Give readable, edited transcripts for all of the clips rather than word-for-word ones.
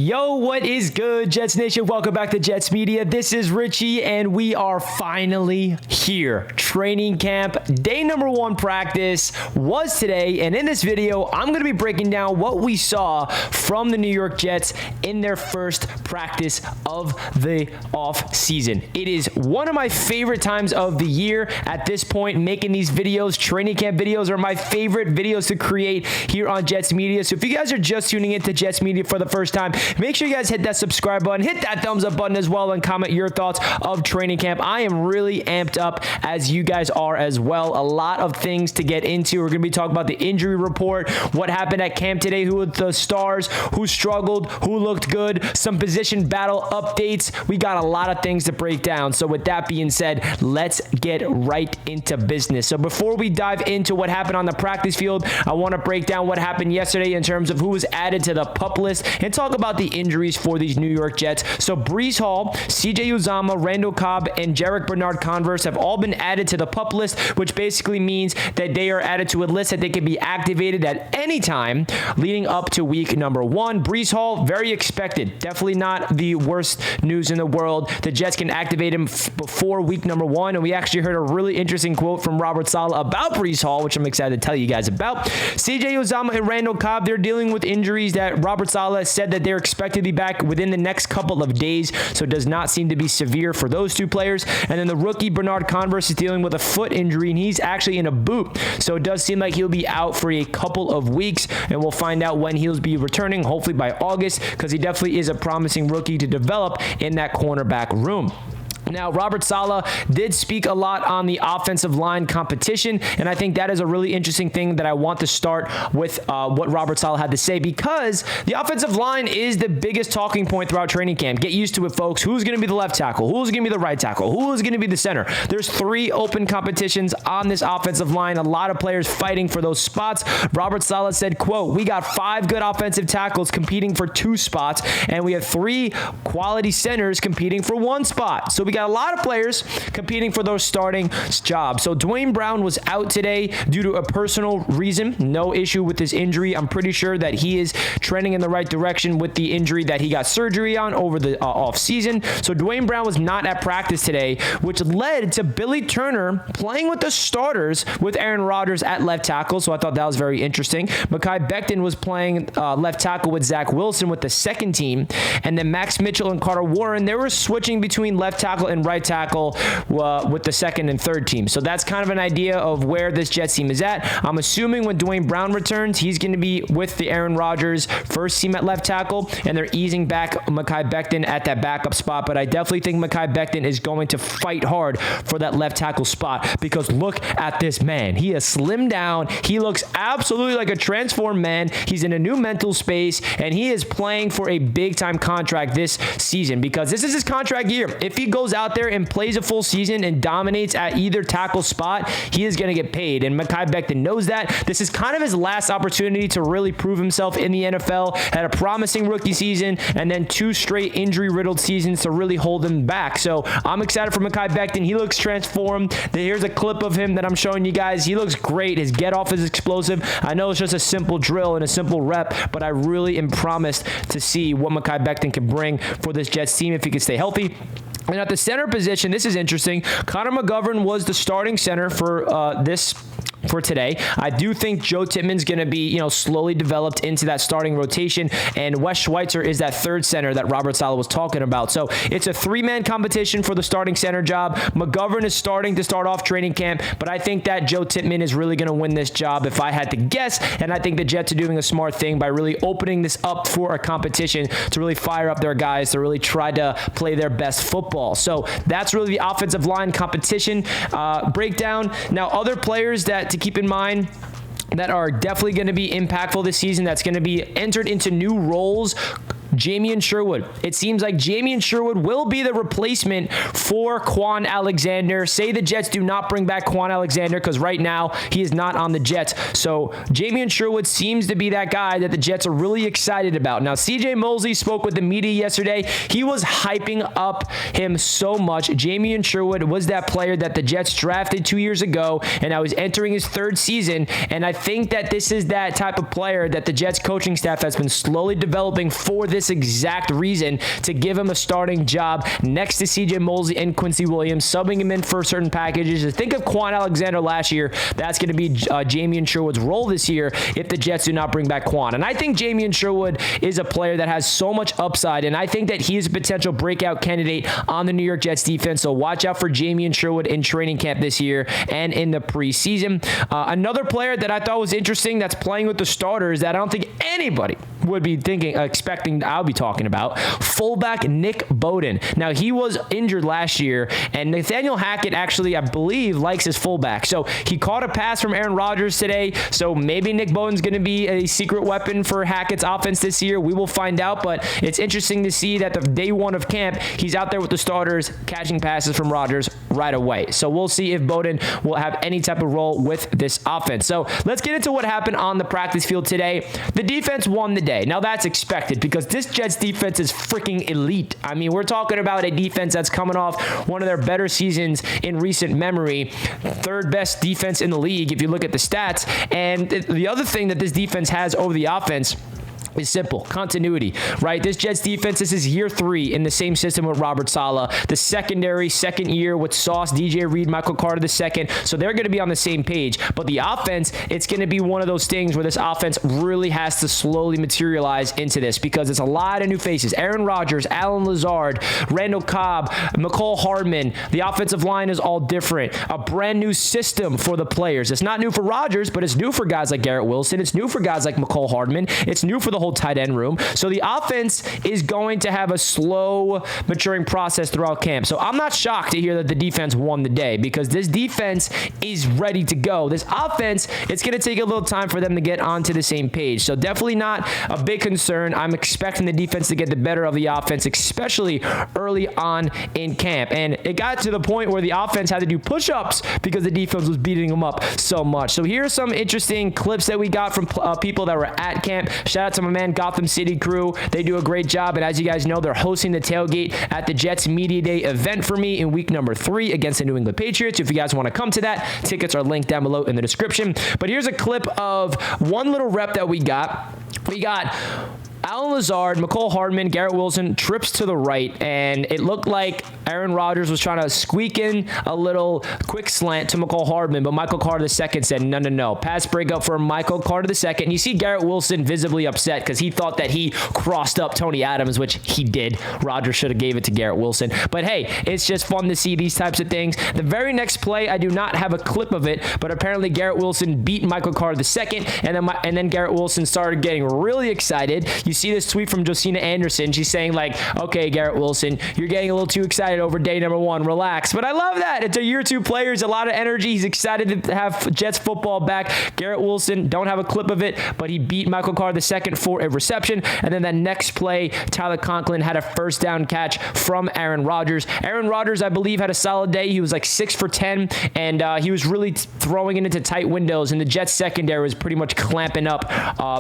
Yo, what is good, Jets Nation? Welcome back to Jets Media. This is Richie, and we are finally here. Training camp, day number 1 practice was today, and in this video, I'm going to be breaking down what we saw from the New York Jets in their first practice of the off season. It is one of my favorite times of the year at this point. Making these videos, training camp videos, are my favorite videos to create here on Jets Media. So if you guys are just tuning into Jets Media for the first time, make sure you guys hit that subscribe button, hit that thumbs up button as well, and comment your thoughts of training camp. I am really amped up, as you guys are as well. A lot of things to get into. We're going to be talking about the injury report, what happened at camp today, who were the stars, who struggled, who looked good, some position battle updates. We got a lot of things to break down. So with that being said, let's get right into business. So before we dive into what happened on the practice field, I want to break down what happened yesterday in terms of who was added to the PUP list and talk about the injuries for these New York Jets. So Breece Hall, CJ Uzomah, Randall Cobb, and Jarek Bernard-Converse have all been added to the PUP list, which basically means that they are added to a list that they can be activated at any time leading up to week number 1. Breece Hall, very expected. Definitely not the worst news in the world. The Jets can activate him before week number 1, and we actually heard a really interesting quote from Robert Saleh about Breece Hall, which I'm excited to tell you guys about. CJ Uzomah and Randall Cobb, they're dealing with injuries that Robert Saleh said that they're expected to be back within the next couple of days, so it does not seem to be severe for those two players. And then the rookie Bernard-Converse is dealing with a foot injury, and he's actually in a boot, so it does seem like he'll be out for a couple of weeks, and we'll find out when he'll be returning, hopefully by August, because he definitely is a promising rookie to develop in that cornerback room. Now, Robert Saleh did speak a lot on the offensive line competition, and I think that is a really interesting thing that I want to start with what Robert Saleh had to say, because the offensive line is the biggest talking point throughout training camp. Get used to it, folks. Who's going to be the left tackle? Who's going to be the right tackle? Who is going to be the center? There's 3 open competitions on this offensive line. A lot of players fighting for those spots. Robert Saleh said, quote, "We got 5 good offensive tackles competing for 2 spots, and we have 3 quality centers competing for 1 spot. So we got a lot of players competing for those starting jobs." So Dwayne Brown was out today due to a personal reason. No issue with his injury. I'm pretty sure that he is trending in the right direction with the injury that he got surgery on over the off season. So Dwayne Brown was not at practice today, which led to Billy Turner playing with the starters with Aaron Rodgers at left tackle. So I thought that was very interesting. Mekhi Becton was playing left tackle with Zach Wilson with the second team. And then Max Mitchell and Carter Warren, they were switching between left tackle and right tackle with the second and third team. So that's kind of an idea of where this Jets team is at. I'm assuming when Dwayne Brown returns, he's going to be with the Aaron Rodgers first team at left tackle, and they're easing back Mekhi Becton at that backup spot. But I definitely think Mekhi Becton is going to fight hard for that left tackle spot, because look at this man. He has slimmed down. He looks absolutely like a transformed man. He's in a new mental space, and he is playing for a big-time contract this season, because this is his contract year. If he goes out there and plays a full season and dominates at either tackle spot, he is going to get paid. And Mekhi Becton knows that. This is kind of his last opportunity to really prove himself in the NFL. Had a promising rookie season and then 2 straight injury-riddled seasons to really hold him back. So I'm excited for Mekhi Becton. He looks transformed. Here's a clip of him that I'm showing you guys. He looks great. His get-off is explosive. I know it's just a simple drill and a simple rep, but I really am promised to see what Mekhi Becton can bring for this Jets team if he can stay healthy. And at the center position, this is interesting. Connor McGovern was the starting center for today. I do think Joe Tippmann's going to be, slowly developed into that starting rotation, and Wes Schweitzer is that third center that Robert Saleh was talking about. So it's a 3-man competition for the starting center job. McGovern is starting to start off training camp, but I think that Joe Tippmann is really going to win this job if I had to guess, and I think the Jets are doing a smart thing by really opening this up for a competition to really fire up their guys to really try to play their best football. So that's really the offensive line competition breakdown. Now, other players that to keep in mind that are definitely going to be impactful this season, that's going to be entered into new roles. Jamien Sherwood. It seems like Jamien Sherwood will be the replacement for Quan Alexander. Say the Jets do not bring back Quan Alexander, because right now he is not on the Jets. So Jamien Sherwood seems to be that guy that the Jets are really excited about. Now, CJ Mosley spoke with the media yesterday. He was hyping up him so much. Jamien Sherwood was that player that the Jets drafted 2 years ago, and now he's entering his 3rd season. And I think that this is that type of player that the Jets coaching staff has been slowly developing for this this exact reason to give him a starting job next to CJ Mosley and Quincy Williams, subbing him in for certain packages. Think of Quan Alexander last year. That's going to be Jamien Sherwood's role this year if the Jets do not bring back Quan. And I think Jamien Sherwood is a player that has so much upside, and I think that he is a potential breakout candidate on the New York Jets defense. So watch out for Jamien Sherwood in training camp this year and in the preseason. Another player that I thought was interesting that's playing with the starters that I don't think anybody would be expecting I'll be talking about, fullback Nick Bowden. Now, he was injured last year, and Nathaniel Hackett actually, I believe, likes his fullback. So he caught a pass from Aaron Rodgers today, so maybe Nick Bowden's going to be a secret weapon for Hackett's offense this year. We will find out, but it's interesting to see that the day one of camp, he's out there with the starters, catching passes from Rodgers right away. So we'll see if Bowden will have any type of role with this offense. So let's get into what happened on the practice field today. The defense won the day. Now, that's expected because this Jets defense is freaking elite. I mean, we're talking about a defense that's coming off one of their better seasons in recent memory. Third best defense in the league if you look at the stats. And the other thing that this defense has over the offense is simple. Continuity, right? This Jets defense, this is year 3 in the same system with Robert Saleh. The secondary, second year with Sauce, DJ Reed, Michael Carter II. So they're going to be on the same page. But the offense, it's going to be one of those things where this offense really has to slowly materialize into this because it's a lot of new faces. Aaron Rodgers, Allen Lazard, Randall Cobb, McCole Hardman. The offensive line is all different. A brand new system for the players. It's not new for Rodgers, but it's new for guys like Garrett Wilson. It's new for guys like McCole Hardman. It's new for the whole tight end room. So the offense is going to have a slow maturing process throughout camp. So I'm not shocked to hear that the defense won the day because this defense is ready to go. This offense, it's going to take a little time for them to get onto the same page. So definitely not a big concern. I'm expecting the defense to get the better of the offense, especially early on in camp. And it got to the point where the offense had to do push-ups because the defense was beating them up so much. So here are some interesting clips that we got from people that were at camp. Shout out to my man Gotham City crew. They do a great job, and as you guys know, they're hosting the tailgate at the Jets Media Day event for me in week number 3 against the New England Patriots. If you guys want to come to that, tickets are linked down below in the description. But here's a clip of one little rep that we got. We got Allen Lazard, McCole Hardman, Garrett Wilson, trips to the right, and it looked like Aaron Rodgers was trying to squeak in a little quick slant to McCole Hardman, but Michael Carter II said, no. Pass breakup for Michael Carter II. And you see Garrett Wilson visibly upset because he thought that he crossed up Tony Adams, which he did. Rodgers should have gave it to Garrett Wilson. But hey, it's just fun to see these types of things. The very next play, I do not have a clip of it, but apparently Garrett Wilson beat Michael Carter II, and then Garrett Wilson started getting really excited. You see this tweet from Josina Anderson. She's saying like, okay, Garrett Wilson, you're getting a little too excited over day number 1. Relax. But I love that. It's a year 2 player. He's a lot of energy. He's excited to have Jets football back. Garrett Wilson, don't have a clip of it, but he beat Michael Carter II for a reception. And then that next play, Tyler Conklin had a first down catch from Aaron Rodgers. Aaron Rodgers, I believe, had a solid day. He was like 6 for 10, and he was really throwing it into tight windows, and the Jets secondary was pretty much clamping up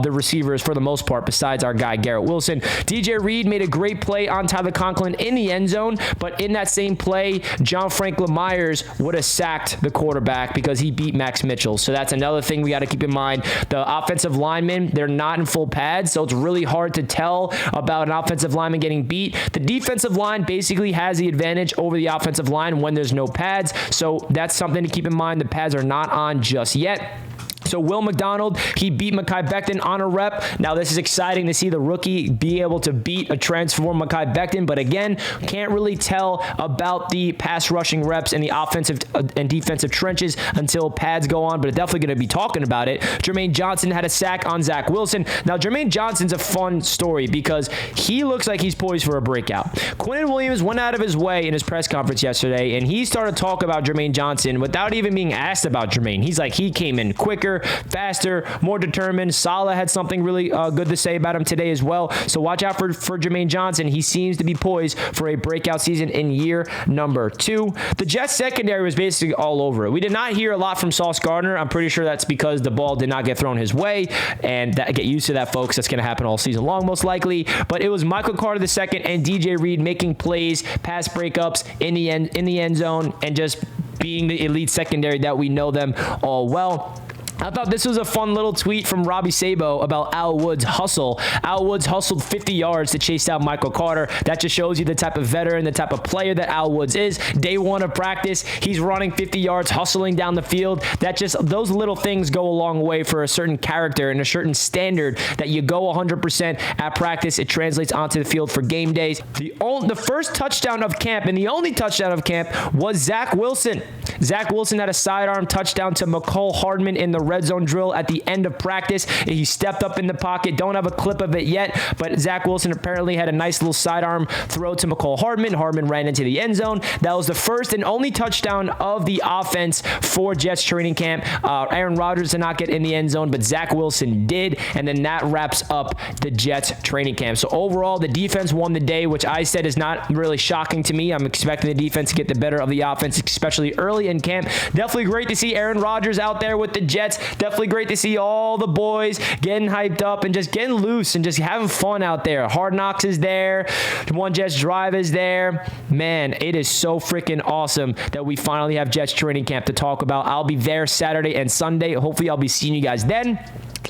the receivers for the most part, besides our guy Garrett Wilson. DJ Reed made a great play on Tyler Conklin in the end zone, but in that same play, John Franklin Myers would have sacked the quarterback because he beat Max Mitchell. So that's another thing we got to keep in mind. The offensive linemen, they're not in full pads, so it's really hard to tell about an offensive lineman getting beat. The defensive line basically has the advantage over the offensive line when there's no pads, so that's something to keep in mind. The pads are not on just yet. So Will McDonald, he beat Mekhi Becton on a rep. Now this is exciting to see the rookie be able to beat a transformed Mekhi Becton, but again, can't really tell about the pass rushing reps and the offensive and defensive trenches until pads go on, but definitely going to be talking about it. Jermaine Johnson had a sack on Zach Wilson. Now Jermaine Johnson's a fun story because he looks like he's poised for a breakout. Quinnen Williams went out of his way in his press conference yesterday, and he started to talk about Jermaine Johnson without even being asked about Jermaine. He's like, he came in quicker, faster, more determined. Saleh had something really good to say about him today as well. So watch out for Jermaine Johnson. He seems to be poised for a breakout season in year number 2. The Jets secondary was basically all over it. We did not hear a lot from Sauce Gardner. I'm pretty sure that's because the ball did not get thrown his way, and get used to that, folks. That's going to happen all season long, most likely. But it was Michael Carter II and DJ Reed making plays, pass breakups in the end zone, and just being the elite secondary that we know them all well. I thought this was a fun little tweet from Robbie Sabo about Al Woods' hustle. Al Woods hustled 50 yards to chase down Michael Carter. That just shows you the type of veteran, the type of player that Al Woods is. Day one of practice, he's running 50 yards, hustling down the field. Those little things go a long way for a certain character and a certain standard that you go 100% at practice. It translates onto the field for game days. The first touchdown of camp and the only touchdown of camp was Zach Wilson. Zach Wilson had a sidearm touchdown to McCole Hardman in the red zone drill at the end of practice. He stepped up in the pocket. Don't have a clip of it yet, but Zach Wilson apparently had a nice little sidearm throw to McCole Hardman. Hardman ran into the end zone. That was the first and only touchdown of the offense for Jets training camp. Aaron Rodgers did not get in the end zone, but Zach Wilson did, and then that wraps up the Jets training camp. So overall, the defense won the day, which I said is not really shocking to me. I'm expecting the defense to get the better of the offense, especially early in camp. Definitely great to see Aaron Rodgers out there with the Jets. Definitely great to see all the boys getting hyped up and just getting loose and just having fun out there. Hard Knocks is there. One Jets Drive is there. Man, it is so freaking awesome that we finally have Jets training camp to talk about. I'll be there Saturday and Sunday. Hopefully, I'll be seeing you guys then.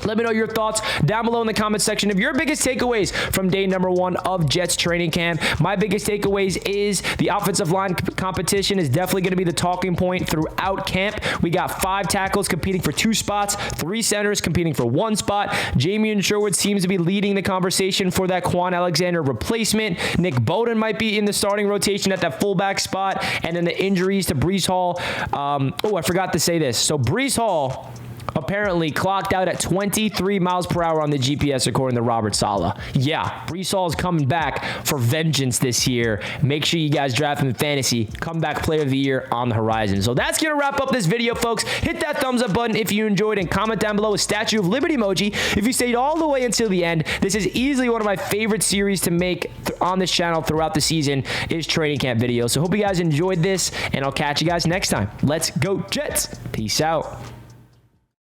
Let me know your thoughts down below in the comment section of your biggest takeaways from day number 1 of Jets training camp. My biggest takeaways is the offensive line competition is definitely going to be the talking point throughout camp. We got 5 tackles competing for 2 spots, 3 centers competing for 1 spot. Jamien Sherwood seems to be leading the conversation for that Quan Alexander replacement. Nick Bowden might be in the starting rotation at that fullback spot. And then the injuries to Breece Hall. I forgot to say this. So Breece Hall apparently clocked out at 23 miles per hour on the GPS, according to Robert Saleh. Yeah, Breece Hall is coming back for vengeance this year. Make sure you guys draft him in fantasy. Comeback player of the year on the horizon. So that's going to wrap up this video, folks. Hit that thumbs up button if you enjoyed and comment down below a Statue of Liberty emoji if you stayed all the way until the end. This is easily one of my favorite series to make on this channel throughout the season is training camp videos. So hope you guys enjoyed this, and I'll catch you guys next time. Let's go Jets. Peace out.